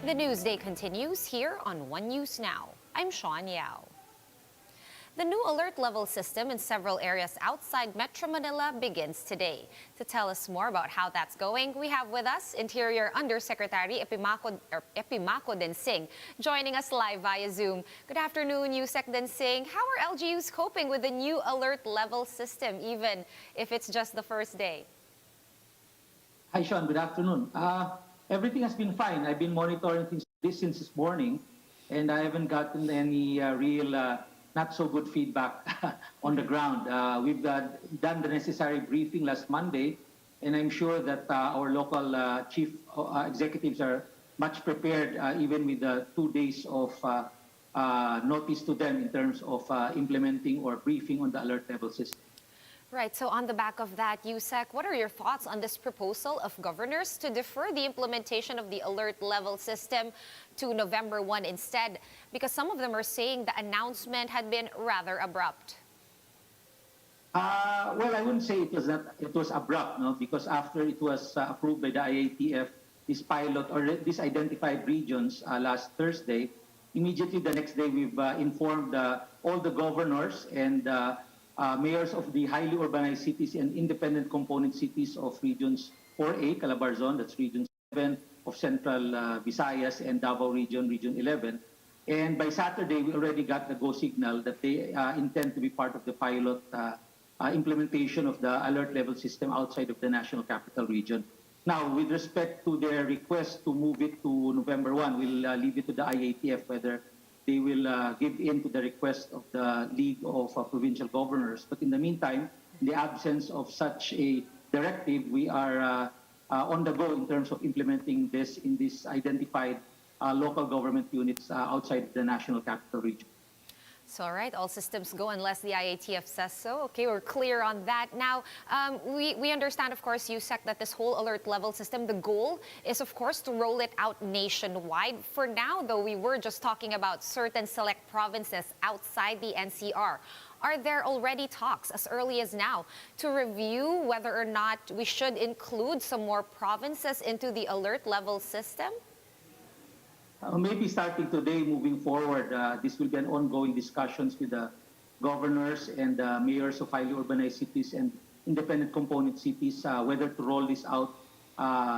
The Newsday continues here on One News Now. I'm Sean Yao. The new alert level system in several areas outside Metro Manila begins today. To tell us more about how that's going, we have with us Interior Undersecretary Epimaco Densing, joining us live via Zoom. Good afternoon, Yusek Densing. How are LGUs coping with the new alert level system, even if it's just the first day? Hi, Sean. Good afternoon. Everything has been fine. I've been monitoring this since this morning, and I haven't gotten any real not so good feedback on the ground. We've done the necessary briefing last Monday, and I'm sure that our local chief executives are much prepared, even with the 2 days of notice to them in terms of implementing or briefing on the alert level system. Right, so on the back of that, Yusek, what are your thoughts on this proposal of governors to defer the implementation of the alert level system to November 1 instead? Because some of them are saying the announcement had been rather abrupt. Well, I wouldn't say it was abrupt, no, because after it was approved by the IATF, this pilot or these identified regions last Thursday, immediately the next day we've informed all the governors and mayors of the highly urbanized cities and independent component cities of regions 4A, Calabarzon, that's region 7 of Central Visayas, and Davao region, region 11. And by Saturday, we already got the go signal that they intend to be part of the pilot implementation of the alert level system outside of the National Capital Region. Now, with respect to their request to move it to November 1, we'll leave it to the IATF whether they will give in to the request of the League of Provincial Governors. But in the meantime, in the absence of such a directive, we are on the go in terms of implementing this in these identified local government units outside the National Capital Region. So, all right, all systems go unless the IATF says so. Okay, we're clear on that. Now, we understand, of course, Yusek, that this whole alert level system, the goal is, of course, to roll it out nationwide. For now, though, we were just talking about certain select provinces outside the NCR. Are there already talks, as early as now, to review whether or not we should include some more provinces into the alert level system? Maybe starting today, moving forward, this will be an ongoing discussions with the governors and mayors of highly urbanized cities and independent component cities, whether to roll this out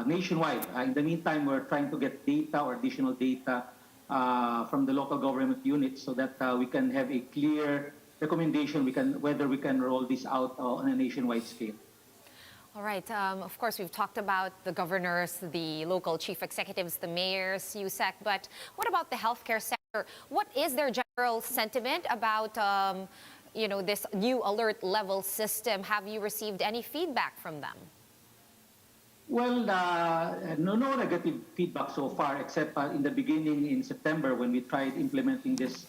nationwide. In the meantime, we're trying to get data or additional data from the local government units so that we can have a clear recommendation whether we can roll this out on a nationwide scale. All right. Of course, we've talked about the governors, the local chief executives, the mayors, Yusek, but what about the healthcare sector? What is their general sentiment about, this new alert level system? Have you received any feedback from them? Well, no negative feedback so far, except in the beginning in September when we tried implementing this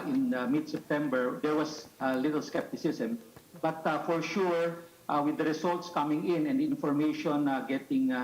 in mid-September, there was a little skepticism. But for sure, with the results coming in and the information getting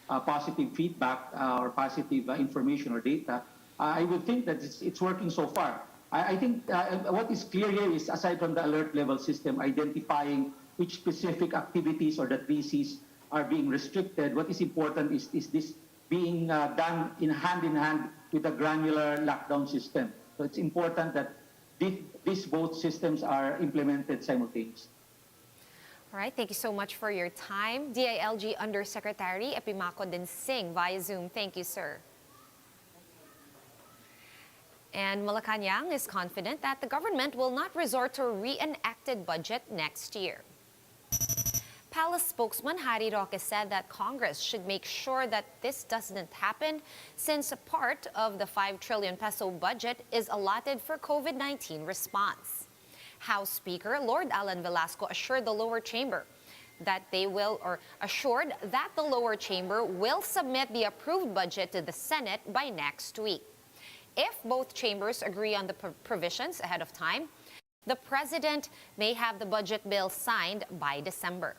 positive feedback or positive information or data, I would think that it's working so far. I think what is clear here is, aside from the alert level system, identifying which specific activities or the 3Cs are being restricted, what is important is this being done in hand with a granular lockdown system. So it's important that these both systems are implemented simultaneously. All right, thank you so much for your time. DILG Undersecretary Epimaco Densing via Zoom. Thank you, sir. And Malacanang is confident that the government will not resort to a reenacted budget next year. Palace spokesman Harry Roque said that Congress should make sure that this doesn't happen since a part of the 5 trillion peso budget is allotted for COVID-19 response. House Speaker Lord Alan Velasco assured the lower chamber that the lower chamber will submit the approved budget to the Senate by next week. If both chambers agree on the provisions ahead of time, the president may have the budget bill signed by December.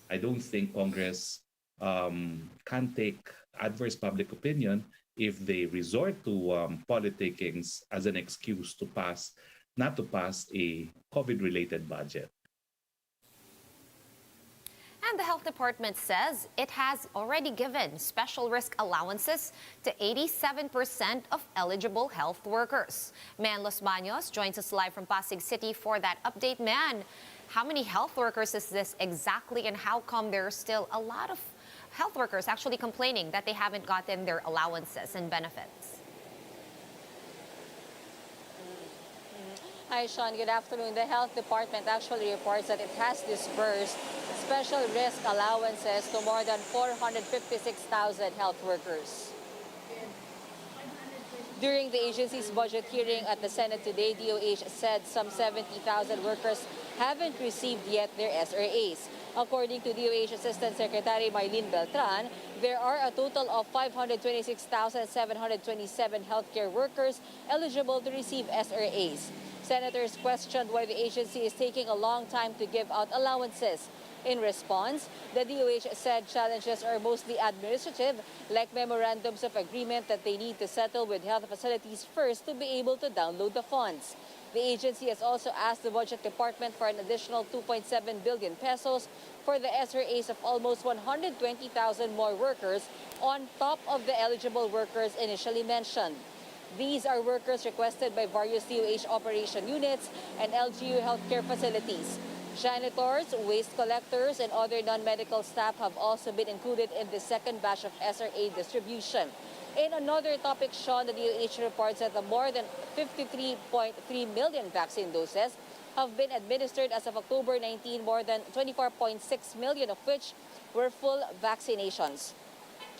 I don't think Congress can take adverse public opinion if they resort to politicking as an excuse to not to pass a COVID-related budget. And the health department says it has already given special risk allowances to 87% of eligible health workers. Man Los Baños joins us live from Pasig City for that update. Man, how many health workers is this exactly, and how come there are still a lot of health workers actually complaining that they haven't gotten their allowances and benefits? Hi, Sean. Good afternoon. The health department actually reports that it has disbursed special risk allowances to more than 456,000 health workers. During the agency's budget hearing at the Senate today, DOH said some 70,000 workers haven't received yet their SRAs. According to DOH Assistant Secretary Marlene Beltran, there are a total of 526,727 healthcare workers eligible to receive SRAs. Senators questioned why the agency is taking a long time to give out allowances. In response, the DOH said challenges are mostly administrative, like memorandums of agreement that they need to settle with health facilities first to be able to download the funds. The agency has also asked the Budget Department for an additional 2.7 billion pesos for the SRAs of almost 120,000 more workers on top of the eligible workers initially mentioned. These are workers requested by various DOH operation units and LGU healthcare facilities. Janitors, waste collectors, and other non-medical staff have also been included in the second batch of SRA distribution. In another topic, Sean, the DOH reports that the more than 53.3 million vaccine doses have been administered as of October 19, more than 24.6 million of which were full vaccinations.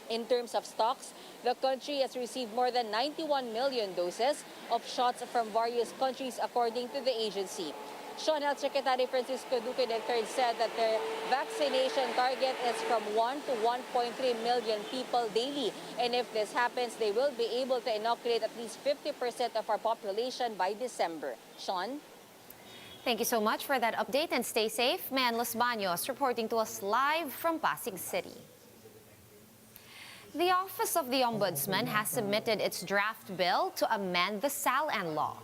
In terms of stocks, the country has received more than 91 million doses of shots from various countries, according to the agency. Sean, Health Secretary Francisco Duque III said that their vaccination target is from 1 to 1.3 million people daily. And if this happens, they will be able to inoculate at least 50% of our population by December. Sean? Thank you so much for that update, and stay safe. Man Los Baños reporting to us live from Pasig City. The Office of the Ombudsman has submitted its draft bill to amend the SALN law.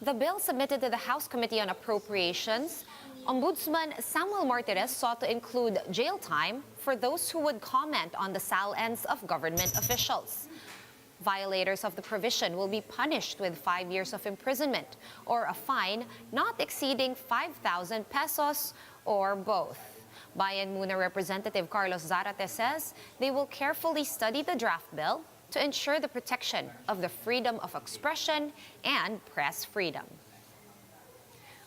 The bill submitted to the House Committee on Appropriations, Ombudsman Samuel Martirez sought to include jail time for those who would comment on the SALNs of government officials. Violators of the provision will be punished with 5 years of imprisonment or a fine not exceeding 5,000 pesos or both. Bayan Muna Representative Carlos Zarate says they will carefully study the draft bill to ensure the protection of the freedom of expression and press freedom.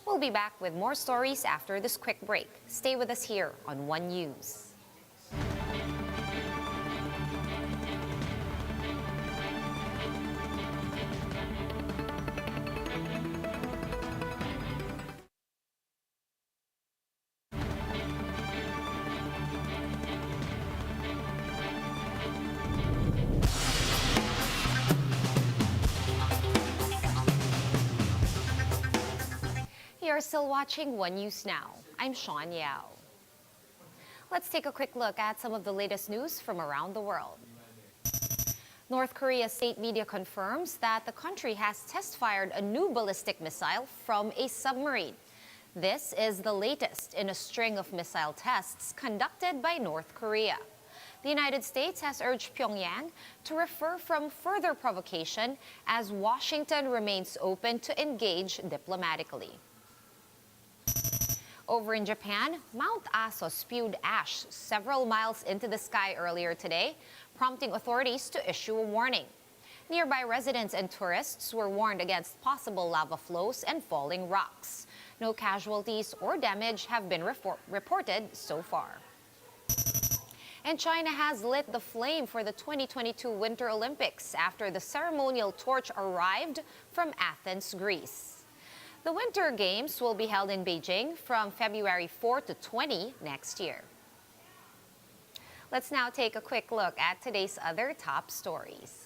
We'll be back with more stories after this quick break. Stay with us here on One News. You're still watching One News Now. I'm Sean Yao. Let's take a quick look at some of the latest news from around the world. North Korea's state media confirms that the country has test-fired a new ballistic missile from a submarine. This is the latest in a string of missile tests conducted by North Korea. The United States has urged Pyongyang to refrain from further provocation as Washington remains open to engage diplomatically. Over in Japan, Mount Aso spewed ash several miles into the sky earlier today, prompting authorities to issue a warning. Nearby residents and tourists were warned against possible lava flows and falling rocks. No casualties or damage have been reported so far. And China has lit the flame for the 2022 Winter Olympics after the ceremonial torch arrived from Athens, Greece. The Winter Games will be held in Beijing from February 4 to 20 next year. Let's now take a quick look at today's other top stories.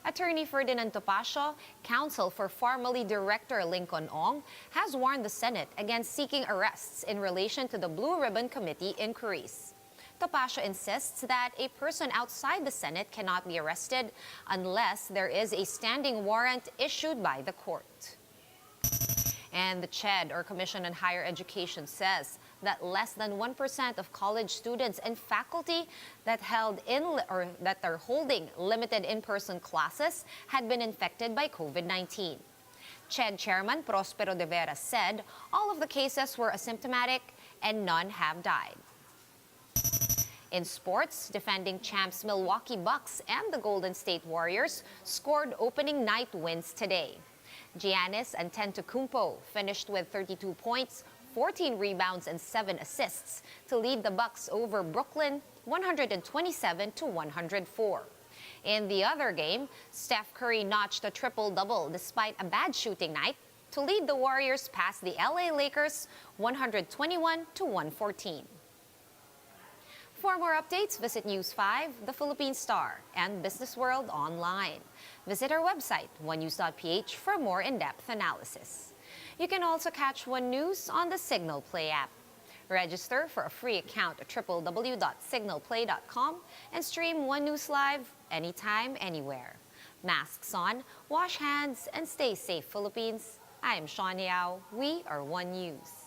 Attorney Ferdinand Topacio, counsel for formerly Director Lincoln Ong, has warned the Senate against seeking arrests in relation to the Blue Ribbon Committee inquiries. Topacio insists that a person outside the Senate cannot be arrested unless there is a standing warrant issued by the court. And the CHED, or Commission on Higher Education, says that less than 1% of college students and faculty that are holding limited in-person classes had been infected by COVID-19. CHED Chairman Prospero de Vera said all of the cases were asymptomatic and none have died. In sports, defending champs Milwaukee Bucks and the Golden State Warriors scored opening night wins today. Giannis Antetokounmpo finished with 32 points, 14 rebounds and 7 assists to lead the Bucks over Brooklyn 127-104. In the other game, Steph Curry notched a triple-double despite a bad shooting night to lead the Warriors past the LA Lakers 121-114. For more updates, visit News 5, The Philippine Star, and Business World online. Visit our website, onenews.ph, for more in-depth analysis. You can also catch One News on the Signal Play app. Register for a free account at www.signalplay.com and stream One News live anytime, anywhere. Masks on, wash hands, and stay safe, Philippines. I am Sean Yao. We are One News.